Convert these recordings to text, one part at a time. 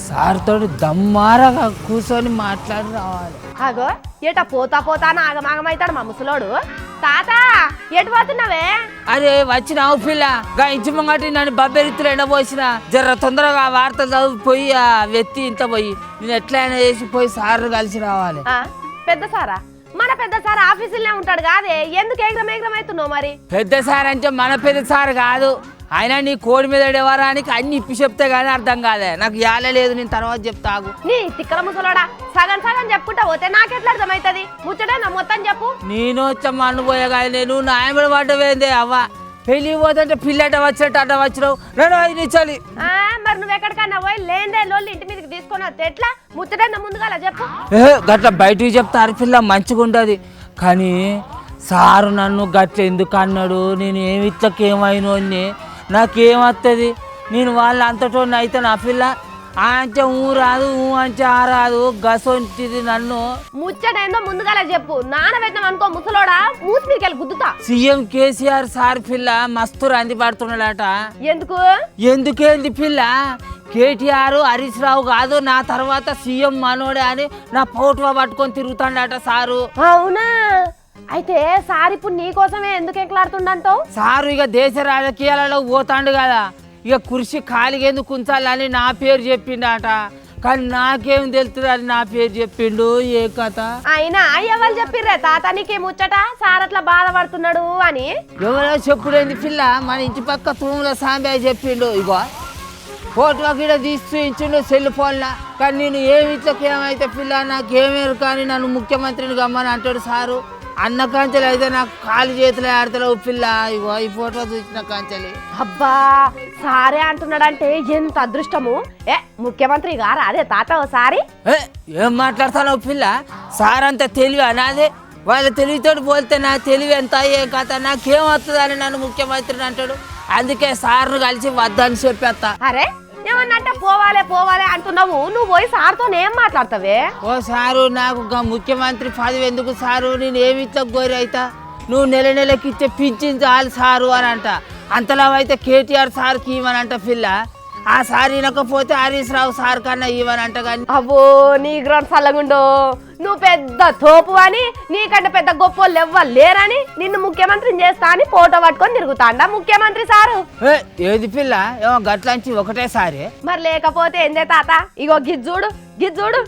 Sir తోటి దమ్మారగా కూర్చొని మాట్లాడి రావాలి. అగో ఎట పోతా పోతా ఆగమాగమైతాడు మా ముసలోడు. తాత ఎటు పోతున్నావే? అరే వచ్చినావు పిల్ల గా ఇంటి ముంగటి నన్ను బబ్బెరిత్తులు ఎండబోసిన జర తొందరగా వార్తలు చదివిపోయి ఆ వ్యక్తి ఇంత పోయి నేను ఎట్లయినా చేసి పోయి సార్ కలిసి రావాలి. పెద్ద సారా? మన పెద్ద సార్ ఆఫీసులోనే ఉంటాడు కాదే, ఎందుకు ఎగ్రమేగ్రం అవుతున్నావు మరి? పెద్ద సార్ అంటే మన పెద్ద సార్ కాదు, ఆయన నీ కోడి మీద వారానికి అన్ని ఇప్పి చెప్తే గానీ అర్థం కాదే. నాకు యాలేదు, నేను తర్వాత చెప్తాగు. నీ తిక్కల ముసలోడా సగం సగం చెప్పుకుంటా పోతే నాకెట్లా అర్థమవుతుంది? ముచ్చటే నా మొత్తం చెప్పు. నేను వచ్చమ్మా అనుపోయేగా నేను నాయబడి పడ్డవేందే అవ్వ. పెళ్ళి పోతుంటే పిల్లట వచ్చినట్టు అడ్డ వచ్చినావు. 2 నిమిషాలు మరి నువ్వు ఎక్కడికన్నా పోయి లేదే లోళ్ళు ఇంటి మీదకి తీసుకొని వస్తే ఎట్లా? ముచ్చటే నా ముందుగా చెప్పు. గట్ల బయటికి చెప్తారు పిల్ల మంచిగా ఉంటుంది, కానీ సారు నన్ను గట్ల ఎందుకు అన్నాడు? నేను ఏమి ఇట్లకేమైనా నాకేమవుతుంది? నేను వాళ్ళ అంతటో అయితే నా పిల్ల అంటే రాదు అంటే రాదు గసొంటిది. నన్ను ముచ్చటేందో ముందుగా చెప్పు. నానబెట్టినాం అనుకో ముసలోడా మూతి మీదకి వెళ్ళి గుద్దుతా. సీఎం కేసీఆర్ సార్ పిల్ల మస్తు రంది పడుతున్నాడట. ఎందుకు? ఎందుకేంది పిల్ల? కేటీఆర్ హరీష్ రావు కాదు నా తర్వాత సీఎం మనోడే అని నా ఫోటో పట్టుకొని తిరుగుతాడట సారు. అవునా? అయితే సార్ ఇప్పుడు నీకోసమే ఎందుకు ఎక్కలాడుతుండంటావు? సారు ఇక దేశ రాజకీయాలలో పోతాండు కదా, ఇక కుర్చీ ఖాళీగా ఎందుకు ఉంచాలని నా పేరు చెప్పిండట. కానీ నాకేం తెలుస్తుంది అని నా పేరు చెప్పిండు. ఏ కథ అయినా ఎవరు చెప్పిర్రే తాత నీకే ముచ్చట సార్ అట్లా బాధపడుతున్నాడు అని? ఎవరో చెప్పుడేంది పిల్ల, మన ఇంటి పక్క తూముల సాంబయ్య చెప్పిండు. ఇగో ఫోటో గిడ తీస్తూ ఇచ్చిండు సెల్ ఫోన్లా. కానీ నేను ఏమి ఇట్లకేమైతే పిల్ల నాకేమేరు, కానీ నన్ను ముఖ్యమంత్రిని గమ్మని అంటాడు సారు. అన్న కాంచెలు అయితే నాకు కాలు చేతులు ఆడతలేవు పిల్ల. ఇగో ఈ ఫోటో చూసిన కాంచెలి. అబ్బా సారే అంటున్నాడంటే ఎంత అదృష్టము. ముఖ్యమంత్రి గారు అదే తాత ఓసారి ఏం మాట్లాడతావు పిల్ల? సార్ అంత తెలివి అనాదే, వాళ్ళ తెలివితో పోలితే నా తెలివి ఎంత ఏం కథ నాకేం వస్తుందని నన్ను ముఖ్యమంత్రిని అంటాడు. అందుకే సార్ను కలిసి వద్దని చెప్పేస్తా. అరే ఏమన్నంటే పోవాలే పోవాలే అంటున్నావు, నువ్వు పోయి సార్తో ఏం మాట్లాడతావే? ఓ సారు నాకు ముఖ్యమంత్రి పదవి ఎందుకు సారు? నేను ఏమి ఇట్లా గోరి అవుతా? నువ్వు నెలకి ఇచ్చే పింఛించాలి సారు అని అంట. అంతలా అయితే కేటీఆర్ సార్కి ఇవ్వనంట పిల్ల. ఆ సార్ వినకపోతే హరీష్ రావు సార్ కన్నా ఇవ్వనంట. కానీ అబ్బో నీ గ్రౌండ్ సల్లగుండో, నువ్వు పెద్ద తోపు అని నీకంటే పెద్ద గొప్ప వాళ్ళు ఎవ్వరు లేరని నిన్ను ముఖ్యమంత్రిని చేస్తా అని ఫోటో పట్టుకొని తిరుగుతాండా ముఖ్యమంత్రి సారు? ఏది పిల్ల ఏమో గట్లంచి ఒకటే సారి. మరి లేకపోతే ఏందే తాత? ఇగో గిజ్జుడు గిజ్జుడు.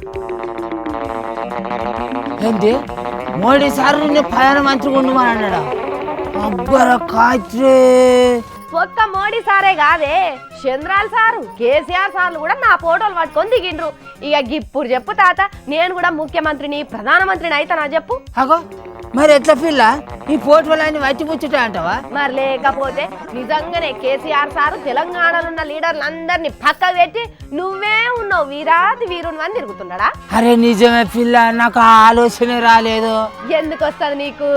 ఏంటి మోడీ సారు నిన్ను ప్రధాన మంత్రిగా ఉండమని అన్నాడా? అబ్బర కాచే ఒక్క మోడీ సారే కాదే, చంద్రాల్ సారు కేసీఆర్ సార్లు కూడా నా ఫోటోలు పట్టుకొని దిగిండ్రు. ఇక ఇప్పుడు చెప్పు తాత, నేను కూడా ముఖ్యమంత్రిని ప్రధానమంత్రిని అయితేనా చెప్పు? అగో మరి ఎట్లా పిల్ల ఈ ఫోటోలన్నీ వచ్చి ముచ్చట అంటావా? మరి లేకపోతే నిజంగానే కేసీఆర్ సారు తెలంగాణలో ఉన్న లీడర్లందరినీ పక్కకు పెట్టి నువ్వే ఉన్నావు వీరాది వీరుని అని తిరుగుతున్నాడా? అరే నిజమే పిల్ల, నాకు ఆ ఆలోచనే రాలేదు. ఎందుకు వస్తుంది నీకు?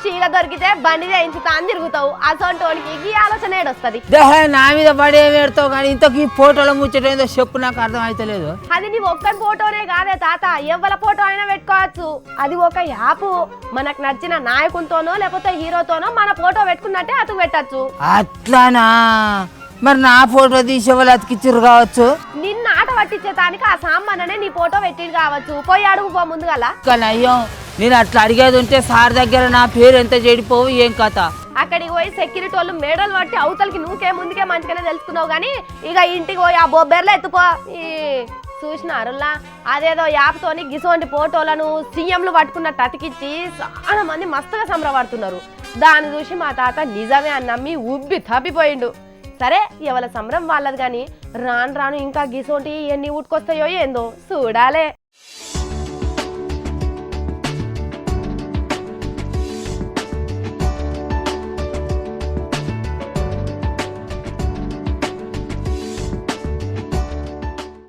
చీల దొరికితే బండి చేయించుతా అని తిరుగుతావు, అసొంటోనికి ఈ ఆలోచన ఏడొస్తుంది? నా మీద పడే పెడతావు కానీ ఇంతకు ఈ ఫోటోలో ముచ్చట ఏందో చెప్పు, నాకు అర్థం అయితే లేదు. అది నీ ఒక్కని ఫోటోనే కాదే తాత, ఎవరి ఫోటో అయినా పెట్టుకోవచ్చు. అది ఒక యాప్, మనకు నచ్చిన నాయకునితోనో లేకపోతే హీరోతోనో మన ఫోటో పెట్టుకున్నట్టే అతుకు పెట్టచ్చు. అట్లానా? మరి నా ఫోటో తీసే వాళ్ళు అతికిచ్చిర్రు కావచ్చు. నిన్న ఆట పట్టించేదానికి ఆ సామాన్నే నీ ఫోటో పెట్టిడు కావచ్చు. పోయి అడుగు పో ముందుగల. కానీ అయ్యో నేను అట్లా అడిగేది ఉంటే సార్ దగ్గర నా పేరు ఎంత చెడిపోవు ఏం కథ. అక్కడికి పోయి సెక్యూరిటీ వాళ్ళు మేడలు పట్టి అవతలకి నువ్వుకే ముందుకే మంచిగానే తెలుసుకున్నావు కానీ ఇక ఇంటికి పోయి ఆ బొబ్బెర్లో ఎత్తుపో. చూసినారులా అదేదో యాప్తోని గిసోంటి ఫోటోలను సీఎంలు పట్టుకున్నట్టు అతికిచ్చి చాలా మంది మస్తుగా సంబరపడుతున్నారు. దాన్ని చూసి మా తాత నిజమే అని నమ్మి ఉబ్బి తప్పిపోయిండు. సరే ఎవరి సంబరం వాళ్ళది కానీ రాను రాను ఇంకా గిసోంటి ఎన్ని ఊటుకొస్తాయో ఏందో చూడాలే.